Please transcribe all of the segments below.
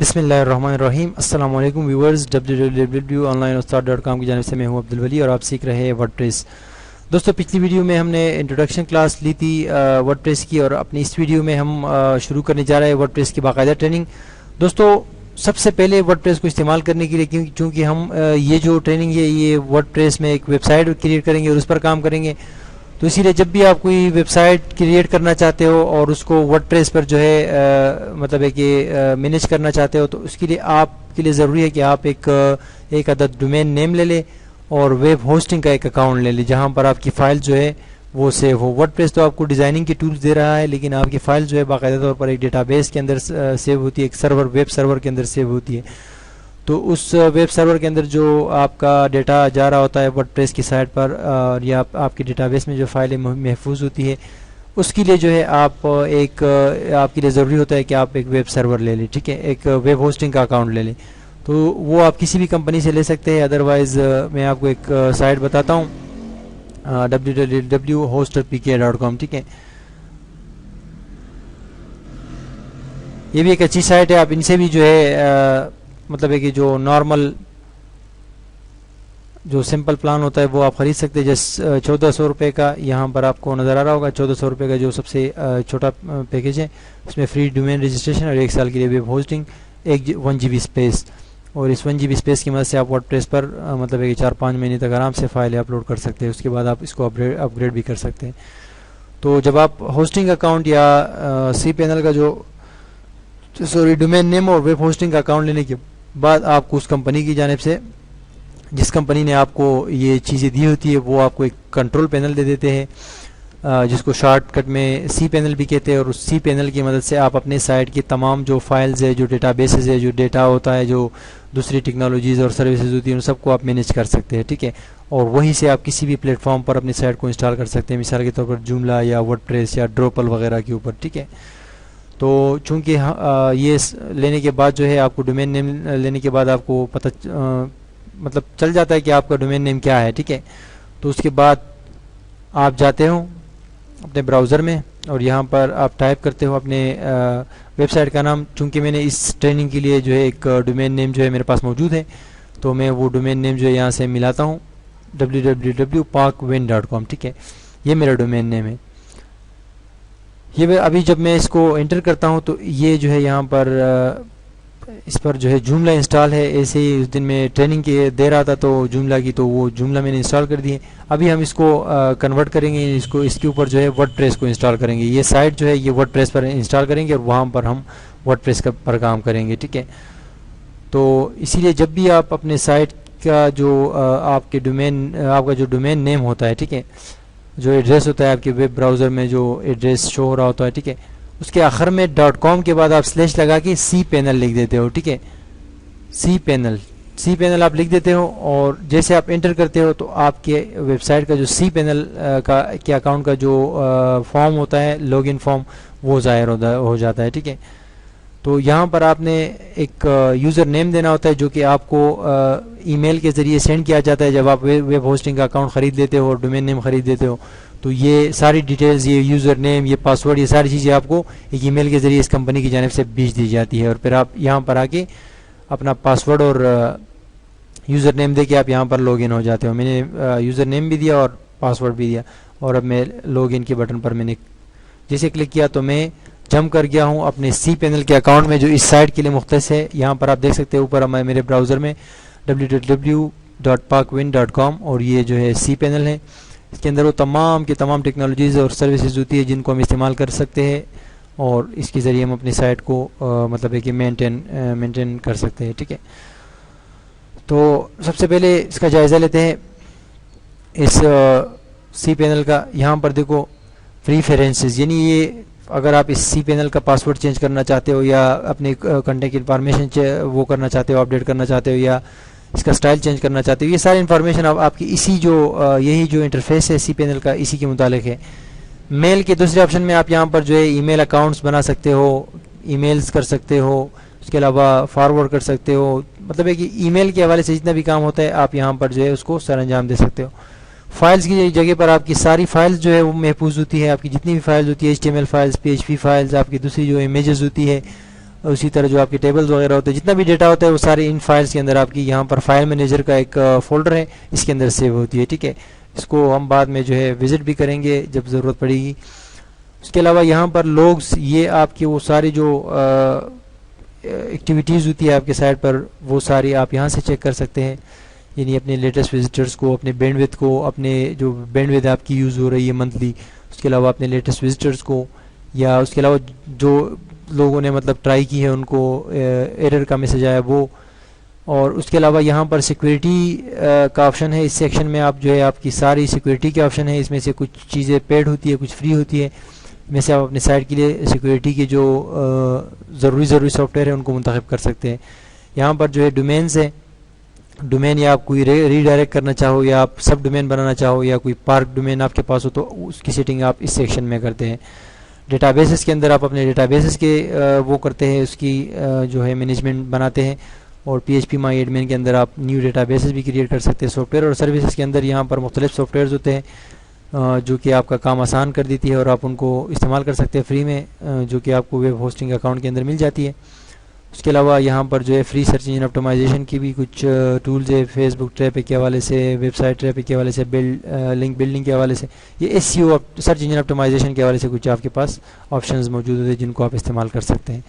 بسم اللہ الرحمن الرحیم. السلام علیکم ویورز. www.onlineustad.com کی جانب سے میں ہوں عبد الولی اور آپ سیکھ رہے ہیں ورڈ پریس. دوستو پچھلی ویڈیو میں ہم نے انٹروڈکشن کلاس لی تھی ورڈ پریس کی، اور اپنی اس ویڈیو میں ہم شروع کرنے جا رہے ہیں ورڈ پریس کی باقاعدہ ٹریننگ. دوستو سب سے پہلے ورڈ پریس کو استعمال کرنے کے لیے چونکہ ہم یہ جو ٹریننگ ہے یہ ورڈ پریس میں ایک ویب سائٹ کریٹ کریں گے اور اس پر کام کریں گے. تو اسی لیے جب بھی آپ کوئی ویب سائٹ کریٹ کرنا چاہتے ہو اور اس کو ورڈ پریس پر جو ہے مطلب ہے کہ مینیج کرنا چاہتے ہو، تو اس کے لیے آپ کے لیے ضروری ہے کہ آپ ایک عدد ڈومین نیم لے لیں اور ویب ہوسٹنگ کا ایک اکاؤنٹ لے لیں جہاں پر آپ کی فائل جو ہے وہ سیو ہو. ورڈ پریس تو آپ کو ڈیزائننگ کی ٹولز دے رہا ہے، لیکن آپ کی فائل جو ہے باقاعدہ طور پر ایک ڈیٹا بیس کے اندر سیو ہوتی ہے، ایک ویب سرور کے اندر سیو ہوتی ہے. تو اس ویب سرور کے اندر جو آپ کا ڈیٹا جا رہا ہوتا ہے ورڈ پریس کی سائٹ پر، یا آپ کی ڈیٹا بیس میں جو فائلیں محفوظ ہوتی ہے، اس کے لیے جو ہے آپ کے لیے ضروری ہوتا ہے کہ آپ ایک ویب سرور لے لیں. ٹھیک ہے، ایک ویب ہوسٹنگ کا اکاؤنٹ لے لیں. تو وہ آپ کسی بھی کمپنی سے لے سکتے ہیں. ادروائز میں آپ کو ایک سائٹ بتاتا ہوں www.hosterpk.com. ٹھیک ہے، یہ بھی ایک اچھی سائٹ ہے. آپ ان سے بھی جو ہے مطلب ہے کہ جو نارمل جو سمپل پلان ہوتا ہے وہ آپ خرید سکتے ہیں. جس 1400 روپے کا یہاں پر آپ کو نظر آ رہا ہوگا. 1400 روپے کا جو سب سے چھوٹا پیکیج ہے، اس میں فری ڈومین رجسٹریشن اور 1 سال کے لیے ویب ہوسٹنگ، 1 GB اسپیس. اور اس 1 GB اسپیس کی مدد سے آپ ورڈ پریس پر مطلب ہے کہ 4-5 مہینے تک آرام سے فائلیں اپلوڈ کر سکتے ہیں. اس کے بعد آپ اس کو اپ گریڈ بھی کر سکتے ہیں. تو جب آپ ہوسٹنگ اکاؤنٹ یا سی پینل کا ڈومین نیم اور ویب ہوسٹنگ کا اکاؤنٹ لینے کے بعد آپ کو اس کمپنی کی جانب سے، جس کمپنی نے آپ کو یہ چیزیں دی ہوتی ہے، وہ آپ کو ایک کنٹرول پینل دے دیتے ہیں جس کو شارٹ کٹ میں سی پینل بھی کہتے ہیں. اور اس سی پینل کی مدد سے آپ اپنے سائٹ کی تمام جو فائلز ہے، جو ڈیٹا بیسز ہے، جو ڈیٹا ہوتا ہے، جو دوسری ٹیکنالوجیز اور سروسز ہوتی ہیں، ان سب کو آپ مینیج کر سکتے ہیں. ٹھیک ہے، اور وہیں سے آپ کسی بھی پلیٹ فارم پر اپنی سائٹ کو انسٹال کر سکتے ہیں، مثال کے طور پر جوملا یا ورڈ پریس یا ڈروپل وغیرہ کے اوپر. ٹھیک ہے، تو چونکہ یہ لینے کے بعد جو ہے آپ کو ڈومین نیم لینے کے بعد آپ کو پتہ مطلب چل جاتا ہے کہ آپ کا ڈومین نیم کیا ہے. ٹھیک ہے، تو اس کے بعد آپ جاتے ہو اپنے براؤزر میں اور یہاں پر آپ ٹائپ کرتے ہو اپنے ویب سائٹ کا نام. چونکہ میں نے اس ٹریننگ کے لیے جو ہے ایک ڈومین نیم جو ہے میرے پاس موجود ہے، تو میں وہ ڈومین نیم جو ہے یہاں سے ملاتا ہوں www.parkwin.com. ٹھیک ہے، یہ میرا ڈومین نیم ہے. یہ ابھی جب میں اس کو انٹر کرتا ہوں تو یہ جو ہے یہاں پر اس پر جو ہے جوملا انسٹال ہے. ایسے ہی اس دن میں ٹریننگ کے دے رہا تھا تو جوملا کی، تو وہ جوملا میں نے انسٹال کر دی ہے. ابھی ہم اس کو کنورٹ کریں گے، اس کے اوپر جو ہے ورڈ پریس کو انسٹال کریں گے. یہ سائٹ جو ہے یہ ورڈ پریس پر انسٹال کریں گے اور وہاں پر ہم ورڈ پریس پر کام کریں گے. ٹھیک ہے، تو اسی لیے جب بھی آپ اپنے سائٹ کا جو آپ کا جو ڈومین نیم ہوتا ہے، ٹھیک ہے، جو ایڈریس ہوتا ہے آپ کے ویب براؤزر میں جو ایڈریس شو ہو رہا ہوتا ہے، ٹھیک ہے، اس کے آخر میں .com کے بعد آپ سلیش لگا کے سی پینل لکھ دیتے ہو. ٹھیک ہے، سی پینل آپ لکھ دیتے ہو اور جیسے آپ انٹر کرتے ہو تو آپ کے ویب سائٹ کا جو سی پینل کے اکاؤنٹ کا جو فارم ہوتا ہے، لاگ ان فارم، وہ ظاہر ہو جاتا ہے. ٹھیک ہے، تو یہاں پر آپ نے ایک یوزر نیم دینا ہوتا ہے جو کہ آپ کو ای میل کے ذریعے سینڈ کیا جاتا ہے جب آپ ویب ہوسٹنگ کا اکاؤنٹ خرید لیتے ہو اور ڈومین نیم خرید لیتے ہو. تو یہ ساری ڈیٹیلز، یہ یوزر نیم، یہ پاسورڈ، یہ ساری چیزیں آپ کو ایک ای میل کے ذریعے اس کمپنی کی جانب سے بھیج دی جاتی ہے. اور پھر آپ یہاں پر آ کے اپنا پاسورڈ اور یوزر نیم دے کے آپ یہاں پر لاگ ان ہو جاتے ہو. میں نے یوزر نیم بھی دیا اور پاسورڈ بھی دیا، اور اب میں لاگ ان کے بٹن پر میں نے جیسے کلک کیا تو میں جم کر گیا ہوں اپنے سی پینل کے اکاؤنٹ میں جو اس سائٹ کے لیے مختص ہے. یہاں پر آپ دیکھ سکتے ہیں اوپر میرے براؤزر میں www.parkwin.com، اور یہ جو ہے سی پینل ہے. اس کے اندر وہ تمام کی تمام ٹیکنالوجیز اور سروسز ہوتی ہے جن کو ہم استعمال کر سکتے ہیں، اور اس کے ذریعے ہم اپنی سائٹ کو مطلب ہے کہ مینٹین کر سکتے ہیں. ٹھیک ہے، تو سب سے پہلے اس کا جائزہ لیتے ہیں اس سی پینل کا. یہاں پر دیکھو پریفرنسز، یعنی یہ اگر آپ اس سی پینل کا پاسورڈ چینج کرنا چاہتے ہو یا اپنی کنٹیکٹ انفارمیشن وہ کرنا چاہتے ہو، اپڈیٹ کرنا چاہتے ہو، یا اس کا سٹائل چینج کرنا چاہتے ہو، یہ ساری انفارمیشن آپ کی یہی جو انٹرفیس ہے سی پینل کا، اسی کے متعلق ہے. میل کے دوسرے آپشن میں آپ یہاں پر جو ہے ای میل اکاؤنٹس بنا سکتے ہو، ای میلز کر سکتے ہو، اس کے علاوہ فارورڈ کر سکتے ہو. مطلب ہے کہ ای میل کے حوالے سے جتنا بھی کام ہوتا ہے آپ یہاں پر جو ہے اس کو سر انجام دے سکتے ہو. فائلز کی جگہ پر آپ کی ساری فائلز جو ہے وہ محفوظ ہوتی ہے. آپ کی جتنی بھی فائلز ہوتی ہے، HTML فائلز، PHP فائلز، آپ کی دوسری جو امیجز ہوتی ہے، اسی طرح جو آپ کے ٹیبلز وغیرہ ہوتے ہیں، جتنا بھی ڈیٹا ہوتا ہے وہ سارے ان فائلز کے اندر آپ کی یہاں پر فائل مینیجر کا ایک فولڈر ہے، اس کے اندر سیو ہوتی ہے. ٹھیک ہے، اس کو ہم بعد میں جو ہے وزٹ بھی کریں گے جب ضرورت پڑے گی. اس کے علاوہ یہاں پر لوگز، یہ آپ کے وہ ساری جو ایکٹیویٹیز ہوتی ہے آپ کے سائٹ پر، وہ ساری آپ یہاں سے چیک کر سکتے ہیں. یعنی اپنے لیٹسٹ وزٹرز کو، اپنے بینڈ وڈتھ کو، اپنے جو بینڈ وڈتھ آپ کی یوز ہو رہی ہے منتھلی، اس کے علاوہ اپنے لیٹسٹ وزٹرز کو، یا اس کے علاوہ جو لوگوں نے مطلب ٹرائی کی ہے ان کو ایرر کا میسج آیا وہ. اور اس کے علاوہ یہاں پر سیکورٹی کا آپشن ہے. اس سیکشن میں آپ جو ہے آپ کی ساری سیکورٹی کے آپشن ہے. اس میں سے کچھ چیزیں پیڈ ہوتی ہے، کچھ فری ہوتی ہے. میں سے آپ اپنے سائٹ کے لیے سیکورٹی کے جو ضروری سافٹ ویئر ہے ان کو منتخب کر سکتے ہیں. یہاں پر جو ہے ڈومینز ہے، ڈومین یا آپ کوئی ری ڈائریکٹ کرنا چاہو، یا آپ سب ڈومین بنانا چاہو، یا کوئی پارک ڈومین آپ کے پاس ہو تو اس کی سیٹنگ آپ اس سیکشن میں کرتے ہیں. ڈیٹا بیسز کے اندر آپ اپنے ڈیٹا بیسز کے وہ کرتے ہیں، اس کی جو ہے مینجمنٹ بناتے ہیں. اور پی ایچ پی مائی ایڈمن کے اندر آپ نیو ڈیٹا بیسز بھی کریٹ کر سکتے ہیں. سافٹ ویئر اور سروسز کے اندر یہاں پر مختلف سافٹ ویئرز ہوتے ہیں جو کہ آپ کا کام آسان کر دیتی ہے، اور آپ ان کو استعمال کر سکتے ہیں فری میں، جو کہ آپ کو ویب ہوسٹنگ اکاؤنٹ کے اندر مل جاتی ہے. اس کے علاوہ یہاں پر جو ہے فری سرچ انجن آپٹیمائزیشن کی بھی کچھ ٹولز ہے، فیس بک ٹریفک کے حوالے سے، ویب سائٹ ٹریفک کے حوالے سے، لنک بلڈنگ کے حوالے سے، یہ ایس سی او سرچ انجن آپٹیمائزیشن کے حوالے سے کچھ آپ کے پاس آپشنز موجود ہوتے ہیں جن کو آپ استعمال کر سکتے ہیں.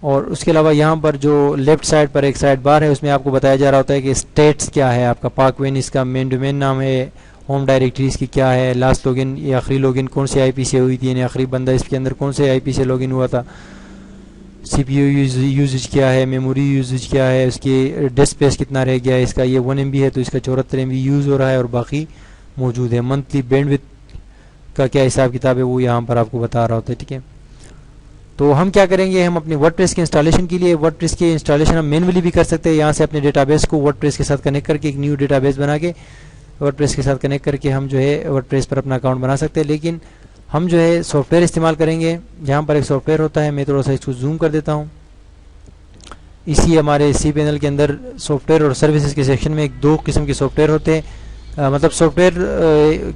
اور اس کے علاوہ یہاں پر جو لیفٹ سائڈ پر ایک سائڈ بار ہے، اس میں آپ کو بتایا جا رہا ہوتا ہے کہ اسٹیٹس کیا ہے آپ کا. پاک وین اس کا مین ڈومین نام ہے. ہوم ڈائریکٹریز کی کیا ہے، لاسٹ لاگن یا آخری لاگن کون سے آئی پی سے ہوئی تھی، یعنی آخری بندہ اس کے اندر کون سے آئی پی سے لاگن ہوا تھا. سی پی یو یوزج کیا ہے، میموری یوزج کیا ہے، اس کی ڈسک اسپیس کتنا رہ گیا ہے. اس کا یہ 1 MB ہے تو اس کا 74 MB یوز ہو رہا ہے، اور باقی موجود ہے. منتھلی بینڈ وڈتھ کا کیا حساب کتاب ہے وہ یہاں پر آپ کو بتا رہا ہوتا ہے. ٹھیک ہے، تو ہم کیا کریں گے، ہم اپنے ورڈ پریس کے انسٹالیشن کے لیے ورڈ پریس کے انسٹالیشن ہم مینولی بھی کر سکتے ہیں. یہاں سے اپنے ڈیٹا بیس کو ورڈ پریس کے ساتھ کنیکٹ کر کے ایک نیو ڈیٹا بیس بنا کے ورڈ پریس کے ساتھ کنیکٹ کر کے ہم جو ہے ورڈ پریس پر اپنا اکاؤنٹ بنا سکتے ہیں. لیکن ہم جو ہے سافٹ ویئر استعمال کریں گے. یہاں پر ایک سافٹ ویئر ہوتا ہے، میں تھوڑا سا اس کو زوم کر دیتا ہوں. اسی ہمارے سی پینل کے اندر سافٹ ویئر اور سروسز کے سیکشن میں دو قسم کے سافٹ ویئر ہوتے ہیں. مطلب سافٹ ویئر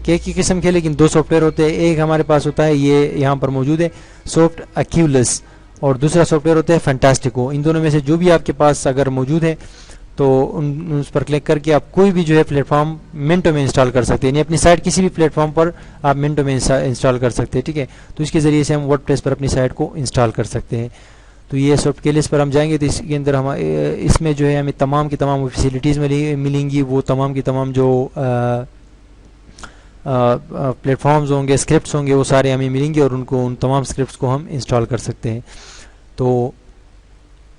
کے ایک ہی قسم کے لیکن دو سافٹ ویئر ہوتے ہیں. ایک ہمارے پاس ہوتا ہے، یہ یہاں پر موجود ہے، سافٹ ایکیولس، اور دوسرا سافٹ ویئر ہوتا ہے فینٹاسٹیکو. ان دونوں میں سے جو بھی آپ کے پاس اگر موجود ہے تو اس پر کلک کر کے آپ کوئی بھی جو ہے پلیٹ فارم منٹوں میں انسٹال کر سکتے ہیں. یعنی اپنی سائٹ کسی بھی پلیٹ فارم پر آپ منٹوں میں انسٹال کر سکتے ہیں. ٹھیک ہے، تو اس کے ذریعے سے ہم ورڈ پریس پر اپنی سائٹ کو انسٹال کر سکتے ہیں. تو یہ سافٹ کے لسٹ پر ہم جائیں گے تو اس کے اندر ہم اس میں جو ہے ہمیں تمام کی تمام فیسیلیٹیز ملیں گی. وہ تمام کی تمام جو پلیٹ فارمز ہوں گے، اسکرپٹس ہوں گے، وہ سارے ہمیں ملیں گے، اور ان تمام اسکرپٹس کو ہم انسٹال کر سکتے ہیں. تو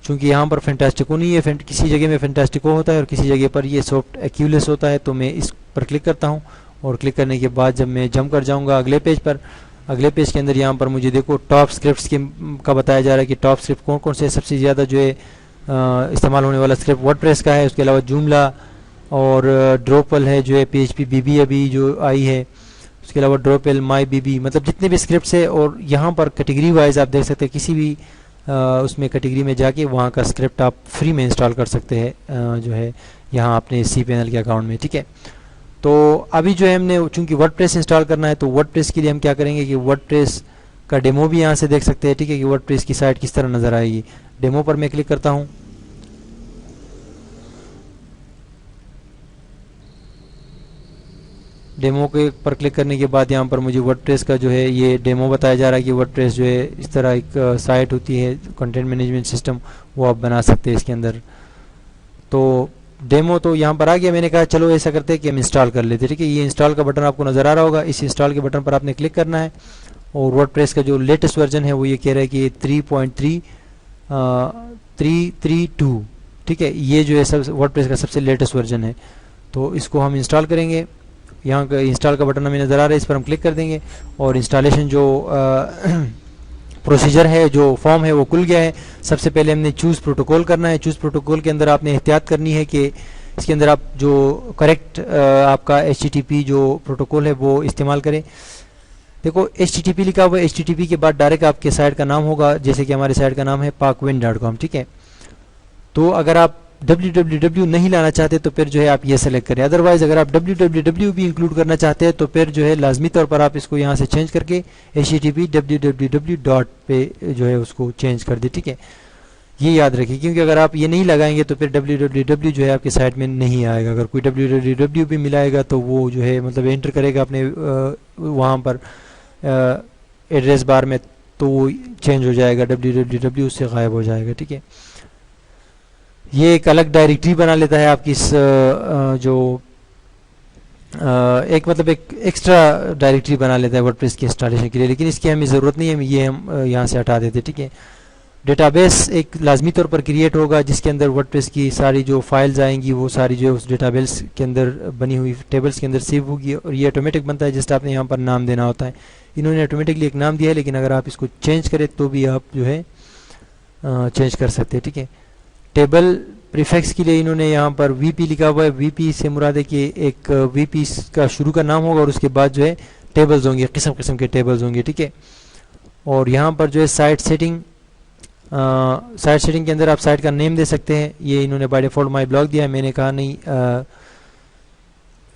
چونکہ یہاں پر فینٹاسٹیکو نہیں ہے، کسی جگہ میں فینٹاسٹیکو ہوتا ہے اور کسی جگہ پر یہ سافٹ ایکیولس ہوتا ہے، تو میں اس پر کلک کرتا ہوں. اور کلک کرنے کے بعد جب میں جمپ کر جاؤں گا اگلے پیج پر، اگلے پیج کے اندر یہاں پر مجھے دیکھو ٹاپ اسکرپٹس کا بتایا جا رہا ہے کہ ٹاپ اسکرپٹ کون کون سے سب سے زیادہ جو ہے استعمال ہونے والا اسکرپٹ ورڈ پریس کا ہے. اس کے علاوہ جوملا اور ڈروپل ہے جو ہے P H P B B ابھی جو آئی ہے. اس کے علاوہ ڈروپل، مائی بی بی، مطلب جتنے بھی اسکرپٹس ہے. اور یہاں پر کیٹیگری وائز آپ دیکھ سکتے ہیں، کسی بھی اس میں کیٹیگری میں جا کے وہاں کا اسکرپٹ آپ فری میں انسٹال کر سکتے ہیں جو ہے یہاں اپنے سی پینل کے اکاؤنٹ میں. ٹھیک ہے، تو ابھی جو ہے ہم نے چونکہ ورڈ پریس انسٹال کرنا ہے تو ورڈ پریس کے لیے ہم کیا کریں گے کہ ورڈ پریس کا ڈیمو بھی یہاں سے دیکھ سکتے ہیں. ٹھیک ہے، کہ ورڈ پریس کی سائٹ کس طرح نظر آئے گی. ڈیمو پر میں کلک کرتا ہوں. ڈیمو کے پر کلک کرنے کے بعد یہاں پر مجھے ورڈ پریس کا جو ہے یہ ڈیمو بتایا جا رہا ہے کہ ورڈ پریس جو ہے اس طرح ایک سائٹ ہوتی ہے، کنٹینٹ مینجمنٹ سسٹم، وہ آپ بنا سکتے ہیں اس کے اندر. تو ڈیمو تو یہاں پر آ گیا. میں نے کہا چلو ایسا کرتے ہیں کہ ہم انسٹال کر لیتے. ٹھیک ہے، یہ انسٹال کا بٹن آپ کو نظر آ رہا ہوگا. اس انسٹال کے بٹن پر آپ نے کلک کرنا ہے. اور ورڈ پریس کا جو لیٹسٹ ورژن ہے وہ یہ کہہ رہا ہے کہ 3.332. ٹھیک ہے، یہ جو ہے ورڈ پریس کا سب سے لیٹسٹ ورژن ہے. تو اس کو ہم انسٹال کریں گے. یہاں کا انسٹال کا بٹن ہمیں نظر آ رہا ہے، اس پر ہم کلک کر دیں گے. اور انسٹالیشن جو پروسیجر ہے، جو فارم ہے، وہ کھل گیا ہے. سب سے پہلے ہم نے چوز پروٹوکول کرنا ہے. چوز پروٹوکول کے اندر آپ نے احتیاط کرنی ہے کہ اس کے اندر آپ جو کریکٹ آپ کا HTTP جو پروٹوکول ہے وہ استعمال کریں. دیکھو HTTP لکھا ہوا ہے، HTTP کے بعد ڈائریکٹ آپ کے سائٹ کا نام ہوگا، جیسے کہ ہماری سائٹ کا نام ہے pakvin.com. ٹھیک ہے، تو اگر آپ www نہیں لانا چاہتے تو پھر جو ہے آپ یہ سلیکٹ کریں. ادروائز اگر آپ www بھی انکلوڈ کرنا چاہتے ہیں تو پھر جو ہے لازمی طور پر آپ اس کو یہاں سے چینج کر کے HTTP www ڈاٹ پہ جو ہے اس کو چینج کر دیں. ٹھیک ہے، یہ یاد رکھیے، کیونکہ اگر آپ یہ نہیں لگائیں گے تو پھر www جو ہے آپ کی سائٹ میں نہیں آئے گا. اگر کوئی www بھی ملائے گا تو وہ جو ہے مطلب انٹر کرے گا اپنے وہاں پر ایڈریس بار میں تو وہ چینج ہو جائے گا، www سے غائب ہو جائے گا. ٹھیک ہے، یہ ایک الگ ڈائریکٹری بنا لیتا ہے آپ کی اس جو ایک مطلب ایک ایکسٹرا ڈائریکٹری بنا لیتا ہے ورڈ پریس کی انسٹالیشن کے لیے، لیکن اس کی ہمیں ضرورت نہیں ہے، یہ ہم یہاں سے ہٹا دیتے. ٹھیک ہے، ڈیٹا بیس ایک لازمی طور پر کریٹ ہوگا جس کے اندر ورڈ پریس کی ساری جو فائلز آئیں گی وہ ساری جو اس ڈیٹا بیس کے اندر بنی ہوئی ٹیبلز کے اندر سیو ہوگی، اور یہ آٹومیٹک بنتا ہے جس آپ نے یہاں پر نام دینا ہوتا ہے. انہوں نے آٹومیٹکلی ایک نام دیا ہے، لیکن اگر آپ اس کو چینج کریں تو بھی آپ جو ہے چینج کر سکتے ہیں. ٹھیک ہے، ٹیبل پریفکس کے لیے انہوں نے یہاں پر وی پی لکھا ہوا ہے. وی پی سے مراد ہے کہ ایک وی پی کا شروع کا نام ہوگا اور اس کے بعد جو ہے ٹیبلز ہوں گے، قسم قسم کے ٹیبلز ہوں گے. ٹھیک ہے، اور یہاں پر جو ہے سائٹ سیٹنگ کے اندر آپ سائٹ کا نیم دے سکتے ہیں. یہ انہوں نے بائی ڈیفالٹ مائی بلاگ دیا ہے، میں نے کہا نہیں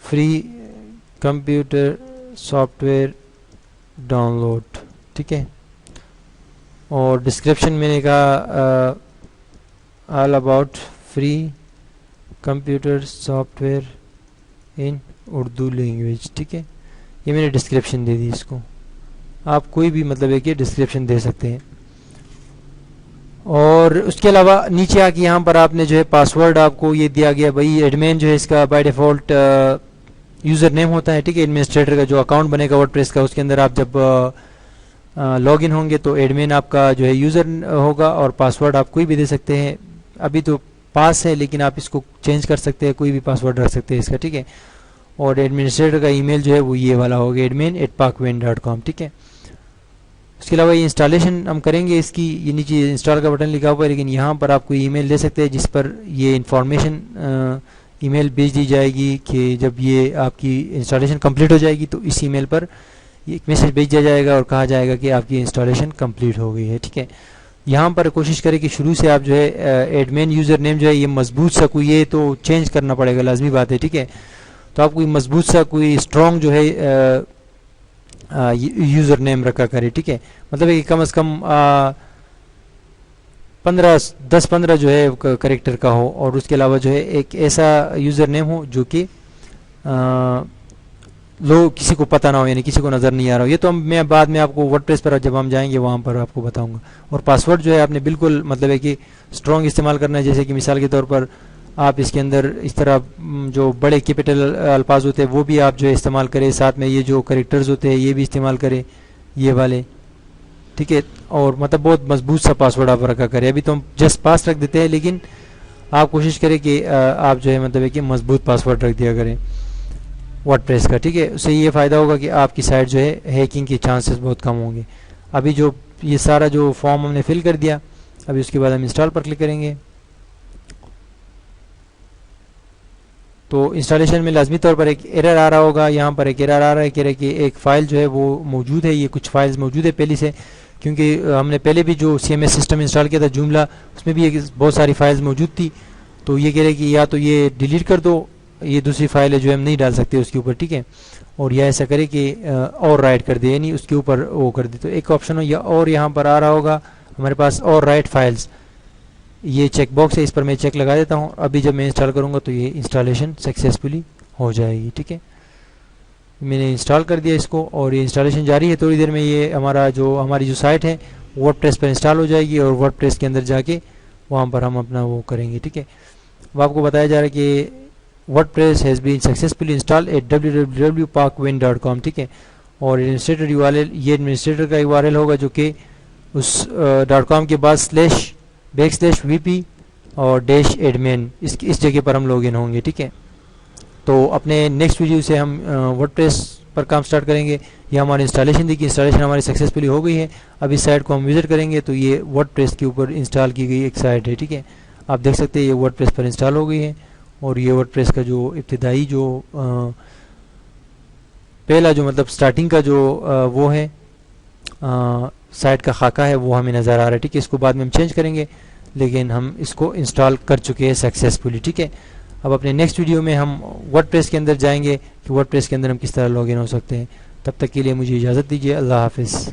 free computer software download. ٹھیک ہے، اور ڈسکرپشن میں نے کہا all about free computer software in Urdu language. ٹھیک ہے، یہ میں نے ڈسکرپشن دے دی. اس کو آپ کوئی بھی مطلب ہے کہ ڈسکرپشن دے سکتے ہیں. اور اس کے علاوہ نیچے آ کے یہاں پر آپ نے جو ہے پاسورڈ آپ کو یہ دیا گیا بھائی ایڈمین جو ہے اس کا بائی ڈیفالٹ یوزر نیم ہوتا ہے. ٹھیک ہے، ایڈمنسٹریٹر کا جو اکاؤنٹ بنے گا ورڈ پریس کا اس کے اندر آپ جب لاگ ان ہوں گے تو ایڈمین آپ کا جو ہے یوزر ہوگا، اور پاسورڈ آپ کوئی بھی دے سکتے ہیں. ابھی تو پاس ہے لیکن آپ اس کو چینج کر سکتے ہیں، کوئی بھی پاسورڈ رکھ سکتے ہیں اس کا. ٹھیک ہے، اور ایڈمنسٹریٹر کا ای میل جو ہے وہ یہ والا ہوگا admin@pakvin.com. ٹھیک ہے، اس کے علاوہ یہ انسٹالیشن ہم کریں گے اس کی، یہ نیچے انسٹال کا بٹن لکھا ہوا ہے، لیکن یہاں پر آپ کو ای میل دے سکتے ہیں جس پر یہ انفارمیشن ای میل بھیج دی جائے گی کہ جب یہ آپ کی انسٹالیشن کمپلیٹ ہو جائے گی تو اس ای میل پر ایک میسج بھیج دیا جائے گا اور کہا جائے گا کہ آپ کی انسٹالیشن کمپلیٹ ہو گئی ہے. ٹھیک ہے، یہاں پر کوشش کریں کہ شروع سے آپ جو ہے ایڈمین یوزر نیم جو ہے یہ مضبوط سا کوئی یہ تو چینج کرنا پڑے گا، لازمی بات ہے. ٹھیک ہے، تو آپ کوئی مضبوط سا کوئی اسٹرانگ جو ہے یوزر نیم رکھا کرے. ٹھیک ہے، مطلب ہے کہ کم از کم 10-15 جو ہے کریکٹر کا ہو، اور اس کے علاوہ جو ہے ایک ایسا یوزر نیم ہو جو کہ لوگ کسی کو پتہ نہ ہو، یعنی کسی کو نظر نہیں آ رہا ہو. یہ تو میں بعد میں آپ کو ورڈ پریس پر جب ہم جائیں گے وہاں پر آپ کو بتاؤں گا. اور پاسورڈ جو ہے آپ نے بالکل مطلب ہے کہ اسٹرانگ استعمال کرنا ہے، جیسے کہ مثال کے طور پر آپ اس کے اندر اس طرح جو بڑے کیپٹل الفاظ ہوتے ہیں وہ بھی آپ جو ہے استعمال کریں، ساتھ میں یہ جو کریکٹرز ہوتے ہیں یہ بھی استعمال کریں، یہ والے. ٹھیک ہے، اور مطلب بہت مضبوط سا پاسورڈ آپ رکھا کریں. ابھی تو ہم جسٹ پاس رکھ دیتے ہیں، لیکن آپ کوشش کریں کہ آپ جو ہے مطلب ہے کہ مضبوط پاسورڈ رکھ دیا کریں ورڈ پریس کا. ٹھیک ہے، اس سے یہ فائدہ ہوگا کہ آپ کی سائٹ جو ہے ہیکنگ کے چانسز بہت کم ہوں گے. ابھی جو یہ سارا جو فارم ہم نے فل کر دیا، ابھی اس کے بعد ہم انسٹال پر کلک کریں گے تو انسٹالیشن میں لازمی طور پر ایک ایرر آ رہا ہوگا. یہاں پر ایک ایرر آ رہا ہے کہ ایک فائل جو ہے وہ موجود ہے. یہ کچھ فائلز موجود ہے پہلے سے، کیونکہ ہم نے پہلے بھی جو CMS سسٹم انسٹال کیا تھا جملہ، اس میں بھی بہت ساری فائلز موجود تھی. تو یہ کہہ رہے کہ یا تو یہ ڈیلیٹ کر دو، یہ دوسری فائل ہے جو ہم نہیں ڈال سکتے اس کے اوپر. ٹھیک ہے، اور یا ایسا کرے کہ اور رائٹ کر دے، یعنی اس کے اوپر وہ کر دے. تو ایک آپشن ہو، یا اور یہاں پر آ رہا ہوگا ہمارے پاس اور رائٹ فائلز، یہ چیک باکس ہے، اس پر میں چیک لگا دیتا ہوں. ابھی جب میں انسٹال کروں گا تو یہ انسٹالیشن سکسیزفلی ہو جائے گی. ٹھیک ہے، میں نے انسٹال کر دیا اس کو اور یہ انسٹالیشن جاری ہے. تھوڑی دیر میں یہ ہماری جو سائٹ ہے ورڈ پریس پر انسٹال ہو جائے گی، اور ورڈ پریس کے اندر جا کے وہاں پر ہم اپنا وہ کریں گے. ٹھیک ہے، اب آپ کو بتایا جا رہا ہے کہ WordPress has been successfully install at www.pakvin.com. ٹھیک ہے، اور ایڈمنسٹریٹر یو آر ایل، یہ ایڈمنسٹریٹر کا یو آر ایل ہوگا جو کہ اس .com کے بعد //vp اور -admin اس جگہ پر ہم لاگ ان ہوں گے. ٹھیک ہے، تو اپنے نیکسٹ ویڈیو سے ہم ورڈ پریس پر کام سٹارٹ کریں گے. یہ ہماری انسٹالیشن دی کہ انسٹالیشن ہماری سکسیزفلی ہو گئی ہے. اب اس سائٹ کو ہم وزٹ کریں گے تو یہ ورڈ پریس کے اوپر انسٹال کی گئی ایک سائٹ ہے. ٹھیک ہے، آپ دیکھ سکتے ہیں یہ ورڈ پریس پر انسٹال ہو گئی ہے، اور یہ ورڈ پریس کا جو ابتدائی جو پہلا جو مطلب سٹارٹنگ کا جو وہ ہے سائٹ کا خاکہ ہے وہ ہمیں نظر آ رہا ہے. ٹھیک ہے، اس کو بعد میں ہم چینج کریں گے، لیکن ہم اس کو انسٹال کر چکے ہیں سکسیزفلی. ٹھیک ہے، اب اپنے نیکسٹ ویڈیو میں ہم ورڈ پریس کے اندر جائیں گے کہ ورڈ پریس کے اندر ہم کس طرح لاگ ان ہو سکتے ہیں. تب تک کے لیے مجھے اجازت دیجیے. اللہ حافظ.